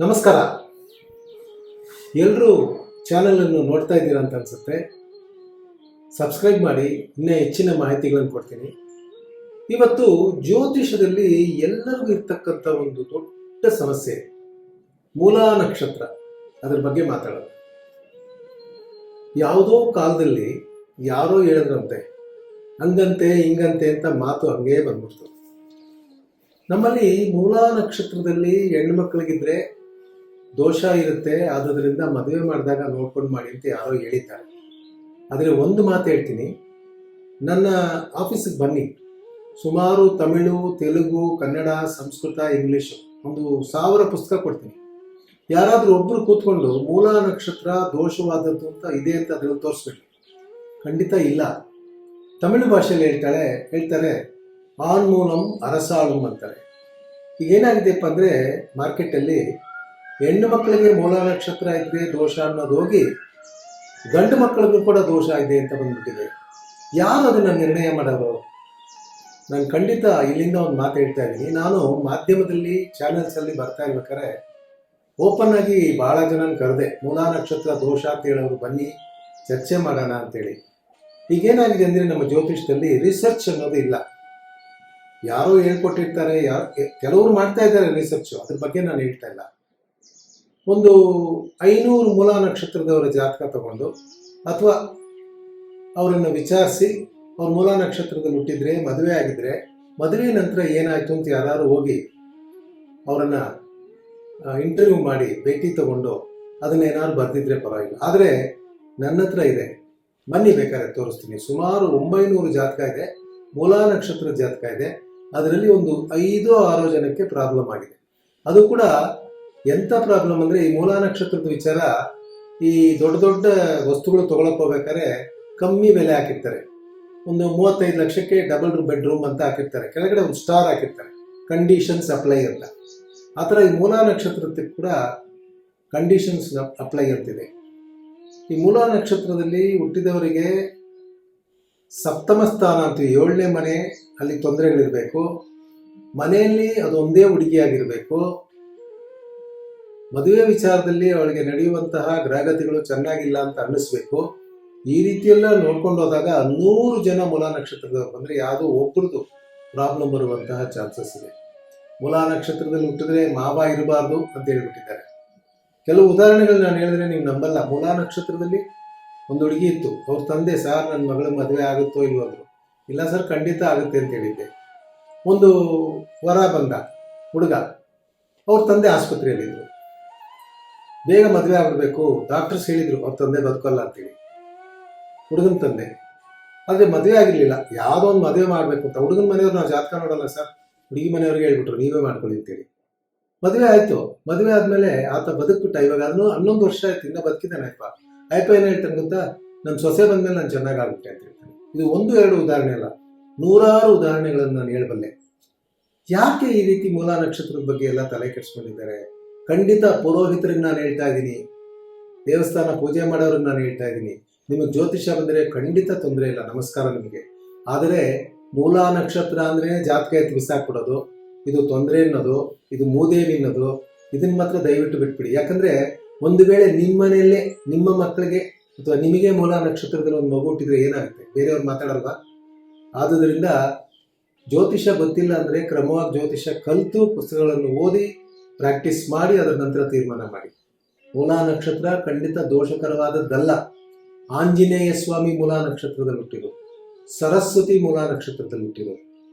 ನಮಸ್ಕಾರ. ಎಲ್ಲರೂ ಚಾನಲನ್ನು ನೋಡ್ತಾ ಇದ್ದೀರಾ ಅಂತ ಅನ್ಸುತ್ತೆ. ಸಬ್ಸ್ಕ್ರೈಬ್ ಮಾಡಿ, ಇನ್ನೂ ಹೆಚ್ಚಿನ ಮಾಹಿತಿಗಳನ್ನು ಕೊಡ್ತೀನಿ. ಇವತ್ತು ಜ್ಯೋತಿಷದಲ್ಲಿ ಎಲ್ಲರಿಗೂ ಇರ್ತಕ್ಕಂಥ ಒಂದು ದೊಡ್ಡ ಸಮಸ್ಯೆ ಮೂಲಾ ನಕ್ಷತ್ರ, ಅದರ ಬಗ್ಗೆ ಮಾತಾಡೋದು. ಯಾವುದೋ ಕಾಲದಲ್ಲಿ ಯಾರೋ ಹೇಳಿದ್ರಂತೆ, ಹಂಗಂತೆ ಹಿಂಗಂತೆ ಅಂತ ಮಾತು ಹಂಗೇ ಬಂದ್ಬಿಡ್ತು. ನಮ್ಮಲ್ಲಿ ಮೂಲಾ ನಕ್ಷತ್ರದಲ್ಲಿ ಹೆಣ್ಣು ಮಕ್ಕಳಿಗಿದ್ರೆ ದೋಷ ಇರುತ್ತೆ, ಆದುದರಿಂದ ಮದುವೆ ಮಾಡಿದಾಗ ನೋಡ್ಕೊಂಡು ಮಾಡಿ ಅಂತ ಯಾರೋ ಹೇಳಿದ್ದಾರೆ. ಆದರೆ ಒಂದು ಮಾತು ಹೇಳ್ತೀನಿ, ನನ್ನ ಆಫೀಸಿಗೆ ಬನ್ನಿ, ಸುಮಾರು ತಮಿಳು, ತೆಲುಗು, ಕನ್ನಡ, ಸಂಸ್ಕೃತ, ಇಂಗ್ಲೀಷು ಒಂದು 1000 ಪುಸ್ತಕ ಕೊಡ್ತೀನಿ. ಯಾರಾದರೂ ಒಬ್ಬರು ಕೂತ್ಕೊಂಡು ಮೂಲಾ ನಕ್ಷತ್ರ ದೋಷವಾದದ್ದು ಅಂತ ಇದೆ ಅಂತ ಅದನ್ನು ತೋರಿಸ್ಬೇಕು. ಖಂಡಿತ ಇಲ್ಲ. ತಮಿಳು ಭಾಷೆಯಲ್ಲಿ ಹೇಳ್ತಾರೆ ಆನ್ ಮೂಲಂ ಅರಸಾಳುಂ ಅಂತಾರೆ. ಈಗ ಏನಾಗಿದೆಯಪ್ಪ ಅಂದರೆ, ಮಾರ್ಕೆಟಲ್ಲಿ ಹೆಣ್ಣು ಮಕ್ಕಳಿಗೆ ಮೂಲಾ ನಕ್ಷತ್ರ ಇದ್ರೆ ದೋಷ ಅನ್ನೋದು ಹೋಗಿ ಗಂಡು ಮಕ್ಕಳಿಗೂ ಕೂಡ ದೋಷ ಇದೆ ಅಂತ ಬಂದ್ಬಿಟ್ಟಿದೆ. ಯಾರು ಅದನ್ನು ನಿರ್ಣಯ ಮಾಡೋರು? ನಾನು ಖಂಡಿತ ಇಲ್ಲಿಂದ ಒಂದು ಮಾತು ಹೇಳ್ತಾ ಇದ್ದೀನಿ. ನಾನು ಮಾಧ್ಯಮದಲ್ಲಿ ಚಾನೆಲ್ಸಲ್ಲಿ ಬರ್ತಾ ಇರ್ಬೇಕಾದ್ರೆ ಓಪನ್ ಆಗಿ ಭಾಳ ಜನನ ಕರೆದೆ, ಮೂಲಾ ನಕ್ಷತ್ರ ದೋಷ ಅಂತ ಹೇಳೋರು ಬನ್ನಿ ಚರ್ಚೆ ಮಾಡೋಣ ಅಂತೇಳಿ. ಈಗೇನಾಗಿದೆ ಅಂದರೆ, ನಮ್ಮ ಜ್ಯೋತಿಷದಲ್ಲಿ ರಿಸರ್ಚ್ ಅನ್ನೋದು ಇಲ್ಲ. ಯಾರೋ ಹೇಳ್ಕೊಟ್ಟಿರ್ತಾರೆ, ಕೆಲವರು ಮಾಡ್ತಾ ಇದ್ದಾರೆ ರಿಸರ್ಚ್, ಅದ್ರ ಬಗ್ಗೆ ನಾನು ಹೇಳ್ತಾ ಇಲ್ಲ. ಒಂದು 500 ಮೂಲಾ ನಕ್ಷತ್ರದವರ ಜಾತಕ ತಗೊಂಡು ಅಥವಾ ಅವರನ್ನು ವಿಚಾರಿಸಿ, ಅವ್ರ ಮೂಲಾ ನಕ್ಷತ್ರದಲ್ಲಿ ಹುಟ್ಟಿದ್ರೆ, ಮದುವೆ ಆಗಿದ್ರೆ, ಮದುವೆ ನಂತರ ಏನಾಯಿತು ಅಂತ ಯಾರು ಹೋಗಿ ಅವರನ್ನು ಇಂಟರ್ವ್ಯೂ ಮಾಡಿ ಭೇಟಿ ತಗೊಂಡು ಅದನ್ನೇನಾದ್ರು ಬರೆದಿದ್ರೆ ಪರವಾಗಿಲ್ಲ. ಆದರೆ ನನ್ನ ಹತ್ರ ಇದೆ, ಬನ್ನಿ ಬೇಕಾದ್ರೆ ತೋರಿಸ್ತೀನಿ. ಸುಮಾರು 900 ಜಾತಕ ಇದೆ, ಮೂಲಾ ನಕ್ಷತ್ರ ಜಾತಕ ಇದೆ. ಅದರಲ್ಲಿ ಒಂದು 5-6 ಜನಕ್ಕೆ ಪ್ರಾಬ್ಲಮ್ ಆಗಿದೆ. ಅದು ಕೂಡ ಎಂಥ ಪ್ರಾಬ್ಲಮ್ ಅಂದರೆ, ಈ ಮೂಲಾ ನಕ್ಷತ್ರದ ವಿಚಾರ, ಈ ದೊಡ್ಡ ದೊಡ್ಡ ವಸ್ತುಗಳು ತೊಗೊಳಕ್ಕೆ ಹೋಗ್ಬೇಕಾದ್ರೆ ಕಮ್ಮಿ ಬೆಲೆ ಹಾಕಿರ್ತಾರೆ. ಒಂದು 35 ಲಕ್ಷಕ್ಕೆ ಡಬಲ್ ಬೆಡ್ರೂಮ್ ಅಂತ ಹಾಕಿರ್ತಾರೆ, ಕೆಳಗಡೆ ಒಂದು ಸ್ಟಾರ್ ಹಾಕಿರ್ತಾರೆ, ಕಂಡೀಷನ್ಸ್ ಅಪ್ಲೈ ಅಂತ. ಆ ಥರ ಈ ಮೂಲಾ ನಕ್ಷತ್ರಕ್ಕೆ ಕೂಡ ಕಂಡೀಷನ್ಸ್ ಅಪ್ಲೈ ಅಂತಿದೆ. ಈ ಮೂಲಾ ನಕ್ಷತ್ರದಲ್ಲಿ ಹುಟ್ಟಿದವರಿಗೆ ಸಪ್ತಮ ಸ್ಥಾನ ಅಂತೀವಿ, 7ನೇ ಮನೆ, ಅಲ್ಲಿ ತೊಂದರೆಗಳಿರಬೇಕು. ಮನೆಯಲ್ಲಿ ಅದು ಒಂದೇ ಹುಡುಗಿಯಾಗಿರಬೇಕು. ಮದುವೆ ವಿಚಾರದಲ್ಲಿ ಅವಳಿಗೆ ನಡೆಯುವಂತಹ ಗ್ರಹಗತಿಗಳು ಚೆನ್ನಾಗಿಲ್ಲ ಅಂತ ಅನ್ನಿಸ್ಬೇಕು. ಈ ರೀತಿಯೆಲ್ಲ ನೋಡ್ಕೊಂಡು ಹೋದಾಗ 100 ಜನ ಮೂಲಾ ನಕ್ಷತ್ರದವ್ರು ಬಂದರೆ ಯಾವುದೋ ಒಬ್ಬರದು ಪ್ರಾಬ್ಲಮ್ ಬರುವಂತಹ ಚಾನ್ಸಸ್ ಇದೆ. ಮೂಲಾ ನಕ್ಷತ್ರದಲ್ಲಿ ಹುಟ್ಟಿದ್ರೆ ಮಾವ ಇರಬಾರ್ದು ಅಂತ ಹೇಳ್ಬಿಟ್ಟಿದ್ದಾರೆ. ಕೆಲವು ಉದಾಹರಣೆಗಳು ನಾನು ಹೇಳಿದ್ರೆ ನೀವು ನಂಬಲ್ಲ. ಮೂಲಾ ನಕ್ಷತ್ರದಲ್ಲಿ ಒಂದು ಹುಡುಗಿ ಇತ್ತು, ಅವ್ರ ತಂದೆ, ಸರ್ ನನ್ನ ಮಗಳ ಮದುವೆ ಆಗುತ್ತೋ ಇಲ್ವೋ ಅಂದರು. ಇಲ್ಲ ಸರ್, ಖಂಡಿತ ಆಗುತ್ತೆ ಅಂತ ಹೇಳಿದ್ದೆ. ಒಂದು ವರ ಬಂದ ಹುಡುಗ, ಅವ್ರ ತಂದೆ ಆಸ್ಪತ್ರೆಯಲ್ಲಿದ್ದರು, ಬೇಗ ಮದುವೆ ಆಗ್ಬಿಡ್ಬೇಕು, ಡಾಕ್ಟರ್ಸ್ ಹೇಳಿದರು ಅವ್ರ ತಂದೆ ಬದುಕಲ್ಲ ಅಂತೇಳಿ, ಹುಡುಗನ ತಂದೆ. ಆದರೆ ಮದುವೆ ಆಗಿರಲಿಲ್ಲ, ಯಾವುದೋ ಒಂದು ಮದುವೆ ಮಾಡಬೇಕು ಅಂತ. ಹುಡುಗನ ಮನೆಯವ್ರು ನಾವು ಜಾತಕ ನೋಡಲ್ಲ ಸರ್, ಹುಡುಗಿ ಮನೆಯವ್ರಿಗೆ ಹೇಳ್ಬಿಟ್ರು ನೀವೇ ಮಾಡ್ಕೊಳ್ಳಿ ಅಂತೇಳಿ. ಮದುವೆ ಆಯಿತು. ಮದುವೆ ಆದಮೇಲೆ ಆತ ಬದುಕ್ಬಿಟ್ಟ. ಇವಾಗ ಅದನ್ನು 11 ವರ್ಷ ಆಯ್ತು, ಇನ್ನೂ ಬದುಕಿದ್ದಾನೆ. ಅಯ್ಯಪ್ಪ ಏನು ಹೇಳ್ತಾನೆ ಗೊತ್ತಾ, ನನ್ನ ಸೊಸೆ ಬಂದಮೇಲೆ ನಾನು ಚೆನ್ನಾಗಾಗ್ಬಿಟ್ಟೆ ಅಂತ ಹೇಳ್ತಾನೆ. ಇದು 1-2 ಉದಾಹರಣೆ ಅಲ್ಲ, 100 ಉದಾಹರಣೆಗಳನ್ನು ನಾನು ಹೇಳಬಲ್ಲೆ. ಯಾಕೆ ಈ ರೀತಿ ಮೂಲಾ ನಕ್ಷತ್ರದ ಬಗ್ಗೆ ಎಲ್ಲ ತಲೆ ಕೆಡಿಸ್ಕೊಂಡಿದ್ದಾರೆ? ಖಂಡಿತ ಪುರೋಹಿತರಿಗೆ ನಾನು ಹೇಳ್ತಾ ಇದ್ದೀನಿ, ದೇವಸ್ಥಾನ ಪೂಜೆ ಮಾಡೋರಿಗೆ ನಾನು ಹೇಳ್ತಾ ಇದ್ದೀನಿ, ನಿಮಗೆ ಜ್ಯೋತಿಷ ಬಂದರೆ ಖಂಡಿತ ತೊಂದರೆ ಇಲ್ಲ, ನಮಸ್ಕಾರ ನಿಮಗೆ. ಆದರೆ ಮೂಲಾ ನಕ್ಷತ್ರ ಅಂದರೆ ಜಾತಕ ಎತ್ತು ಬಿಸಾಕ್ಬಿಡೋದು, ಇದು ತೊಂದರೆ ಅನ್ನೋದು, ಇದು ಮೂದೇವಿ ಅನ್ನೋದು, ಇದನ್ನು ಮಾತ್ರ ದಯವಿಟ್ಟು ಬಿಟ್ಬಿಡಿ. ಯಾಕಂದರೆ ಒಂದು ವೇಳೆ ನಿಮ್ಮ ಮನೆಯಲ್ಲೇ ನಿಮ್ಮ ಮಕ್ಕಳಿಗೆ ಅಥವಾ ನಿಮಗೆ ಮೂಲಾ ನಕ್ಷತ್ರದಲ್ಲಿ ಒಂದು ಮಗು ಹುಟ್ಟಿದ್ರೆ ಏನಾಗುತ್ತೆ? ಬೇರೆಯವ್ರು ಮಾತಾಡಲ್ವಾ? ಆದುದರಿಂದ ಜ್ಯೋತಿಷ ಗೊತ್ತಿಲ್ಲ ಅಂದರೆ ಕ್ರಮವಾಗಿ ಜ್ಯೋತಿಷ ಕಲಿತು ಪುಸ್ತಕಗಳನ್ನು ಓದಿ ಪ್ರಾಕ್ಟೀಸ್ ಮಾಡಿ ಅದರ ನಂತರ ತೀರ್ಮಾನ ಮಾಡಿ. ಮೂಲಾ ನಕ್ಷತ್ರ ಖಂಡಿತ ದೋಷಕರವಾದದ್ದಲ್ಲ. ಆಂಜನೇಯ ಸ್ವಾಮಿ ಮೂಲಾ ನಕ್ಷತ್ರದಲ್ಲಿ ಹುಟ್ಟಿರೋದು, ಸರಸ್ವತಿ ಮೂಲಾ ನಕ್ಷತ್ರದಲ್ಲಿ ಹುಟ್ಟಿರೋದು.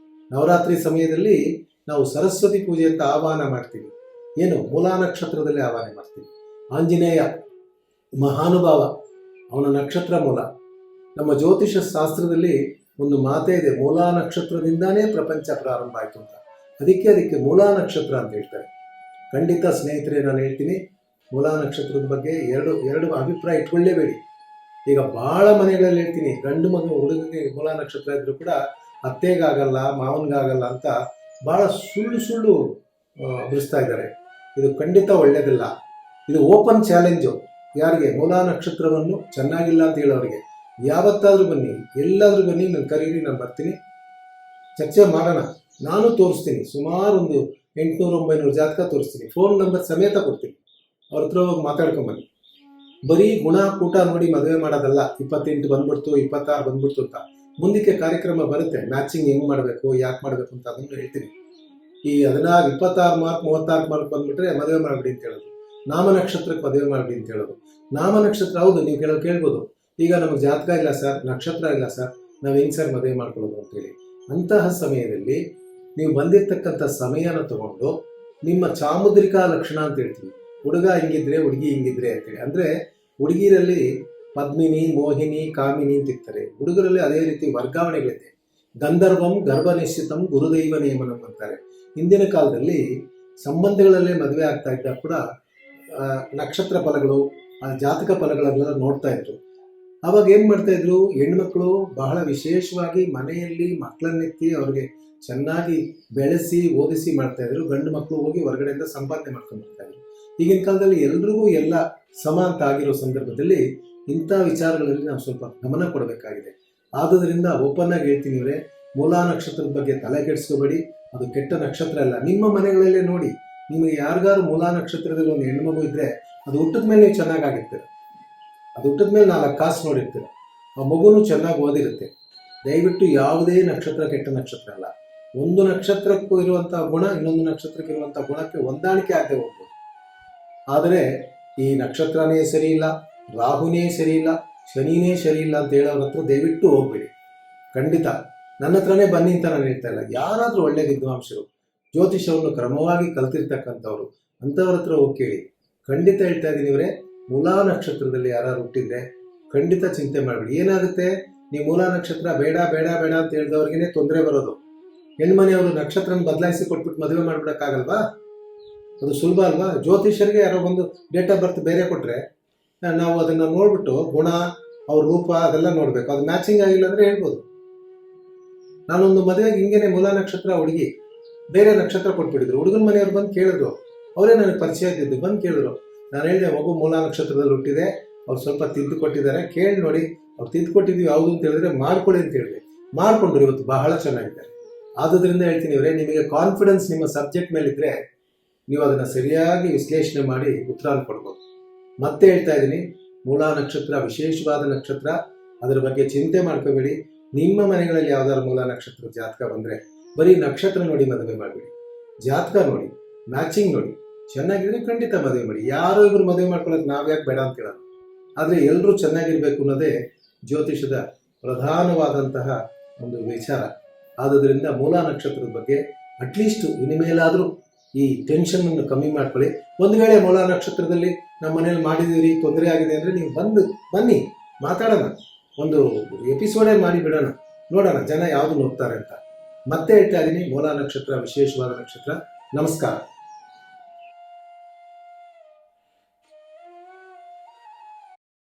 ನವರಾತ್ರಿ ಸಮಯದಲ್ಲಿ ನಾವು ಸರಸ್ವತಿ ಪೂಜೆ ಅಂತ ಆಹ್ವಾನ ಮಾಡ್ತೀವಿ. ಏನು? ಮೂಲಾ ನಕ್ಷತ್ರದಲ್ಲಿ ಆಹ್ವಾನ ಮಾಡ್ತೀವಿ. ಆಂಜನೇಯ ಮಹಾನುಭಾವ, ಅವನ ನಕ್ಷತ್ರ ಮೂಲ. ನಮ್ಮ ಜ್ಯೋತಿಷ ಶಾಸ್ತ್ರದಲ್ಲಿ ಒಂದು ಮಾತೇ ಇದೆ, ಮೂಲಾ ನಕ್ಷತ್ರದಿಂದಾನೇ ಪ್ರಪಂಚ ಪ್ರಾರಂಭ ಆಯಿತು ಅಂತ. ಅದಕ್ಕೆ ಮೂಲಾ ನಕ್ಷತ್ರ ಅಂತ ಹೇಳ್ತಾರೆ. ಖಂಡಿತ ಸ್ನೇಹಿತರೆ, ನಾನು ಹೇಳ್ತೀನಿ, ಮೂಲಾ ನಕ್ಷತ್ರದ ಬಗ್ಗೆ ಎರಡು ಅಭಿಪ್ರಾಯ ಇಟ್ಕೊಳ್ಳೇಬೇಡಿ. ಈಗ ಭಾಳ ಮನೆಗಳಲ್ಲಿ ಹೇಳ್ತೀನಿ, ಗಂಡು ಮಗು ಹುಡುಗನಿಗೆ ಮೂಲಾ ನಕ್ಷತ್ರ ಇದ್ರೂ ಕೂಡ ಅತ್ತೆಗಾಗಲ್ಲ, ಮಾವನಿಗಾಗಲ್ಲ ಅಂತ ಭಾಳ ಸುಳ್ಳು ಬಿಡಿಸ್ತಾ ಇದ್ದಾರೆ. ಇದು ಖಂಡಿತ ಒಳ್ಳೆಯದಿಲ್ಲ. ಇದು ಓಪನ್ ಚಾಲೆಂಜು. ಯಾರಿಗೆ? ಮೂಲಾ ನಕ್ಷತ್ರವನ್ನು ಚೆನ್ನಾಗಿಲ್ಲ ಅಂತ ಹೇಳೋರಿಗೆ. ಯಾವತ್ತಾದರೂ ಬನ್ನಿ, ಎಲ್ಲಾದರೂ ಬನ್ನಿ, ನಾನು ಕರೀರಿ, ನಾನು ಬರ್ತೀನಿ, ಚರ್ಚೆ ಮಾಡೋಣ. ನಾನು ತೋರಿಸ್ತೀನಿ. ಸುಮಾರು ಒಂದು 800-900 ಜಾತಕ ತೋರಿಸ್ತೀನಿ, ಫೋನ್ ನಂಬರ್ ಸಮೇತ ಕೊಡ್ತೀನಿ, ಅವ್ರ ಹತ್ರ ಹೋಗಿ ಮಾತಾಡ್ಕೊಂಬನ್ನಿ. ಬರೀ ಗುಣ ಕೂಟ ನೋಡಿ ಮದುವೆ ಮಾಡೋದಲ್ಲ. 28 ಬಂದ್ಬಿಡ್ತು, 26 ಬಂದ್ಬಿಡ್ತು ಅಂತ ಮುಂದಕ್ಕೆ ಕಾರ್ಯಕ್ರಮ ಬರುತ್ತೆ. ಮ್ಯಾಚಿಂಗ್ ಹೆಂಗ್ ಮಾಡಬೇಕು, ಯಾಕೆ ಮಾಡಬೇಕು ಅಂತ ಅದನ್ನು ಹೇಳ್ತೀನಿ. ಈ 16, 26 ಮಾರ್ಕ್ 36 ಮಾರ್ಕ್ ಬಂದ್ಬಿಟ್ರೆ ಮದುವೆ ಮಾಡ್ಬಿಡಿ ಅಂತ ಹೇಳೋದು, ನಾಮ ನಕ್ಷತ್ರಕ್ಕೆ ಮದುವೆ ಮಾಡ್ಬಿಡಿ ಅಂತ ಹೇಳೋದು. ನಾಮ ನಕ್ಷತ್ರ ಹೌದು, ನೀವು ಕೇಳ್ಬೋದು, ಈಗ ನಮಗೆ ಜಾತಕ ಇಲ್ಲ ಸರ್, ನಕ್ಷತ್ರ ಇಲ್ಲ ಸರ್, ನಾವು ಹೆಂಗ್ ಸರ್ ಮದುವೆ ಮಾಡ್ಕೊಳ್ಳೋದು ಅಂತೇಳಿ. ಅಂತಹ ಸಮಯದಲ್ಲಿ ನೀವು ಬಂದಿರತಕ್ಕಂಥ ಸಮಯನ ತಗೊಂಡು ನಿಮ್ಮ ಚಾಮುದ್ರಿಕಾ ಲಕ್ಷಣ ಅಂತ ಹೇಳ್ತೀವಿ. ಹುಡುಗ ಹಿಂಗಿದ್ರೆ ಹುಡುಗಿ ಹಿಂಗಿದ್ರೆ ಅಂತೇಳಿ. ಅಂದರೆ ಹುಡುಗಿರಲ್ಲಿ ಪದ್ಮಿನಿ, ಮೋಹಿನಿ, ಕಾಮಿನಿ ಅಂತ ಇರ್ತಾರೆ. ಹುಡುಗರಲ್ಲಿ ಅದೇ ರೀತಿ ವರ್ಗಾವಣೆಗಳಿದೆ. ಗಂಧರ್ವಂ ಗರ್ಭ ನಿಶ್ಚಿತಂ ಗುರುದೈವ ನೇಮನಂ ಅಂತಾರೆ. ಹಿಂದಿನ ಕಾಲದಲ್ಲಿ ಸಂಬಂಧಗಳಲ್ಲೇ ಮದುವೆ ಆಗ್ತಾ ಇದ್ದಾಗ ಕೂಡ ನಕ್ಷತ್ರ ಫಲಗಳು, ಜಾತಕ ಫಲಗಳನ್ನೆಲ್ಲ ನೋಡ್ತಾ ಇದ್ರು. ಅವಾಗ ಏನು ಮಾಡ್ತಾ ಇದ್ರು, ಹೆಣ್ಮಕ್ಳು ಬಹಳ ವಿಶೇಷವಾಗಿ ಮನೆಯಲ್ಲಿ ಮಕ್ಕಳನ್ನೆತ್ತಿ ಅವ್ರಿಗೆ ಚೆನ್ನಾಗಿ ಬೆಳೆಸಿ ಓದಿಸಿ ಮಾಡ್ತಾ ಇದ್ರು. ಗಂಡು ಮಕ್ಕಳು ಹೋಗಿ ಹೊರಗಡೆಯಿಂದ ಸಂಪಾದನೆ ಮಾಡ್ಕೊಂಡು ಬರ್ತಾ ಇದ್ರು. ಈಗಿನ ಕಾಲದಲ್ಲಿ ಎಲ್ರಿಗೂ ಎಲ್ಲ ಸಮ ಅಂತ ಆಗಿರೋ ಸಂದರ್ಭದಲ್ಲಿ ಇಂಥ ವಿಚಾರಗಳಲ್ಲಿ ನಾವು ಸ್ವಲ್ಪ ಗಮನ ಕೊಡಬೇಕಾಗಿದೆ. ಆದುದರಿಂದ ಓಪನ್ ಆಗಿ ಹೇಳ್ತೀನಿ ಇವರೇ, ಮೂಲಾ ನಕ್ಷತ್ರದ ಬಗ್ಗೆ ತಲೆ ಕೆಡಿಸ್ಕೋಬೇಡಿ. ಅದು ಕೆಟ್ಟ ನಕ್ಷತ್ರ ಅಲ್ಲ. ನಿಮ್ಮ ಮನೆಗಳಲ್ಲೇ ನೋಡಿ, ನಿಮಗೆ ಯಾರಿಗಾರು ಮೂಲಾ ನಕ್ಷತ್ರದಲ್ಲಿ ಒಂದು ಹೆಣ್ಮಗು ಇದ್ರೆ ಅದು ಹುಟ್ಟಿದ ಮೇಲೆ ನೀವು ಚೆನ್ನಾಗಿರ್ತೀರ. ಅದು ಹುಟ್ಟಿದ ಮೇಲೆ 4 ಕಾಸು ನೋಡಿರ್ತೀರ. ಆ ಮಗುನು ಚೆನ್ನಾಗಿ ಓದಿರುತ್ತೆ. ದಯವಿಟ್ಟು ಯಾವುದೇ ನಕ್ಷತ್ರ ಕೆಟ್ಟ ನಕ್ಷತ್ರ ಅಲ್ಲ. ಒಂದು ನಕ್ಷತ್ರಕ್ಕೂ ಇರುವಂಥ ಗುಣ ಇನ್ನೊಂದು ನಕ್ಷತ್ರಕ್ಕೆ ಇರುವಂಥ ಗುಣಕ್ಕೆ ಹೊಂದಾಣಿಕೆ ಆಗದೆ ಹೋಗ್ಬೋದು. ಆದರೆ ಈ ನಕ್ಷತ್ರನೇ ಸರಿ ಇಲ್ಲ, ರಾಹುನೇ ಸರಿ ಇಲ್ಲ, ಶನಿನೇ ಸರಿ ಇಲ್ಲ ಅಂತ ಹೇಳೋರ ಹತ್ರ ದಯವಿಟ್ಟು ಹೋಗ್ಬೇಡಿ. ಖಂಡಿತ ನನ್ನ ಹತ್ರನೇ ಬನ್ನಿ ಅಂತ ನಾನು ಹೇಳ್ತಾ ಇಲ್ಲ. ಯಾರಾದರೂ ಒಳ್ಳೆ ವಿದ್ವಾಂಸರು, ಜ್ಯೋತಿಷವನ್ನು ಕ್ರಮವಾಗಿ ಕಲ್ತಿರ್ತಕ್ಕಂಥವ್ರು, ಅಂಥವ್ರ ಹತ್ರ ಹೋಗಿ ಕೇಳಿ. ಖಂಡಿತ ಹೇಳ್ತಾ ಇದ್ದೀನಿ ಇವರೇ, ಮೂಲಾ ನಕ್ಷತ್ರದಲ್ಲಿ ಯಾರು ಹುಟ್ಟಿದ್ರೆ ಖಂಡಿತ ಚಿಂತೆ ಮಾಡಬೇಡಿ. ಏನಾಗುತ್ತೆ, ನೀವು ಮೂಲಾ ನಕ್ಷತ್ರ ಬೇಡ ಬೇಡ ಬೇಡ ಅಂತ ಹೇಳಿದವ್ರಿಗೇ ತೊಂದರೆ ಬರೋದು. ಹೆಣ್ಮನೆಯವರು ನಕ್ಷತ್ರನ ಬದಲಾಯಿಸಿ ಕೊಟ್ಬಿಟ್ಟು ಮದುವೆ ಮಾಡ್ಬಿಡಕ್ಕಾಗಲ್ವಾ? ಅದು ಸುಲಭ ಅಲ್ವಾ? ಜ್ಯೋತಿಷರಿಗೆ ಯಾರೋ ಒಂದು ಡೇಟ್ ಆಫ್ ಬರ್ತ್ ಬೇರೆ ಕೊಟ್ಟರೆ ನಾವು ಅದನ್ನು ನೋಡ್ಬಿಟ್ಟು ಗುಣ, ಅವ್ರ ರೂಪ ಅದೆಲ್ಲ ನೋಡಬೇಕು. ಅದು ಮ್ಯಾಚಿಂಗ್ ಆಗಿಲ್ಲ ಅಂದರೆ ಹೇಳ್ಬೋದು. ನಾನೊಂದು ಮದುವೆಗೆ ಹಿಂಗೇನೆ ಮೂಲಾ ನಕ್ಷತ್ರ ಹುಡುಗಿ ಬೇರೆ ನಕ್ಷತ್ರ ಕೊಟ್ಬಿಟ್ಟಿದ್ರು. ಹುಡುಗನ ಮನೆಯವ್ರು ಬಂದು ಕೇಳಿದ್ರು, ಅವರೇ ನನಗೆ ಪರಿಚಯ ಇದ್ದಿದ್ದು, ಬಂದು ಕೇಳಿದ್ರು. ನಾನು ಹೇಳಿದೆ, ಮಗು ಮೂಲಾ ನಕ್ಷತ್ರದಲ್ಲಿ ಹುಟ್ಟಿದೆ, ಅವ್ರು ಸ್ವಲ್ಪ ತಿದ್ದು ಕೊಟ್ಟಿದ್ದಾರೆ, ಕೇಳಿ ನೋಡಿ, ಅವ್ರು ತಿದ್ದು ಕೊಟ್ಟಿದ್ವಿ ಯಾವುದು ಅಂತ ಹೇಳಿದ್ರೆ ಮಾಡ್ಕೊಳ್ಳಿ ಅಂತ ಹೇಳಿದೆ. ಮಾಡ್ಕೊಂಡ್ರು, ಇವತ್ತು ಬಹಳ ಚೆನ್ನಾಗಿದ್ದಾರೆ. ಆದುದರಿಂದ ಹೇಳ್ತೀನಿ ಇವರೇ, ನಿಮಗೆ ಕಾನ್ಫಿಡೆನ್ಸ್ ನಿಮ್ಮ ಸಬ್ಜೆಕ್ಟ್ ಮೇಲಿದ್ರೆ ನೀವು ಅದನ್ನು ಸರಿಯಾಗಿ ವಿಶ್ಲೇಷಣೆ ಮಾಡಿ ಉತ್ತರ ಕೊಡ್ಬೋದು. ಮತ್ತೆ ಹೇಳ್ತಾ ಇದ್ದೀನಿ, ಮೂಲಾ ನಕ್ಷತ್ರ ವಿಶೇಷವಾದ ನಕ್ಷತ್ರ, ಅದರ ಬಗ್ಗೆ ಚಿಂತೆ ಮಾಡ್ಕೋಬೇಡಿ. ನಿಮ್ಮ ಮನೆಗಳಲ್ಲಿ ಯಾವ್ದಾದ್ರು ಮೂಲಾ ನಕ್ಷತ್ರ ಜಾತಕ ಬಂದರೆ ಬರೀ ನಕ್ಷತ್ರ ನೋಡಿ ಮದುವೆ ಮಾಡಬೇಡಿ, ಜಾತಕ ನೋಡಿ, ಮ್ಯಾಚಿಂಗ್ ನೋಡಿ, ಚೆನ್ನಾಗಿದ್ರೆ ಖಂಡಿತ ಮದುವೆ ಮಾಡಿ. ಯಾರೋ ಇಬ್ಬರು ಮದುವೆ ಮಾಡ್ಕೊಳ್ಳೋದು ನಾವು ಯಾಕೆ ಬೇಡ ಅಂತ ಹೇಳೋದು. ಆದರೆ ಎಲ್ಲರೂ ಚೆನ್ನಾಗಿರ್ಬೇಕು ಅನ್ನೋದೇ ಜ್ಯೋತಿಷದ ಪ್ರಧಾನವಾದಂತಹ ಒಂದು ವಿಚಾರ. ಆದುದರಿಂದ ಮೂಲಾ ನಕ್ಷತ್ರದ ಬಗ್ಗೆ ಅಟ್ಲೀಸ್ಟ್ ಇನ್ಮೇಲಾದರೂ ಈ ಟೆನ್ಷನನ್ನು ಕಮ್ಮಿ ಮಾಡ್ಕೊಳ್ಳಿ. ಒಂದು ವೇಳೆ ಮೂಲಾ ನಕ್ಷತ್ರದಲ್ಲಿ ನಮ್ಮ ಮನೇಲಿ ಮಾಡಿದ್ದೀರಿ, ತೊಂದರೆ ಆಗಿದೆ ಅಂದರೆ ನೀವು ಬನ್ನಿ, ಮಾತಾಡೋಣ, ಒಂದು ಎಪಿಸೋಡೇ ಮಾಡಿ ಬಿಡೋಣ, ನೋಡೋಣ ಜನ ಯಾವುದು ನೋಡ್ತಾರೆ ಅಂತ. ಮತ್ತೆ ಹೇಳ್ತಾ ಇದ್ದೀನಿ, ಮೂಲಾ ನಕ್ಷತ್ರ ವಿಶೇಷವಾದ ನಕ್ಷತ್ರ. ನಮಸ್ಕಾರ.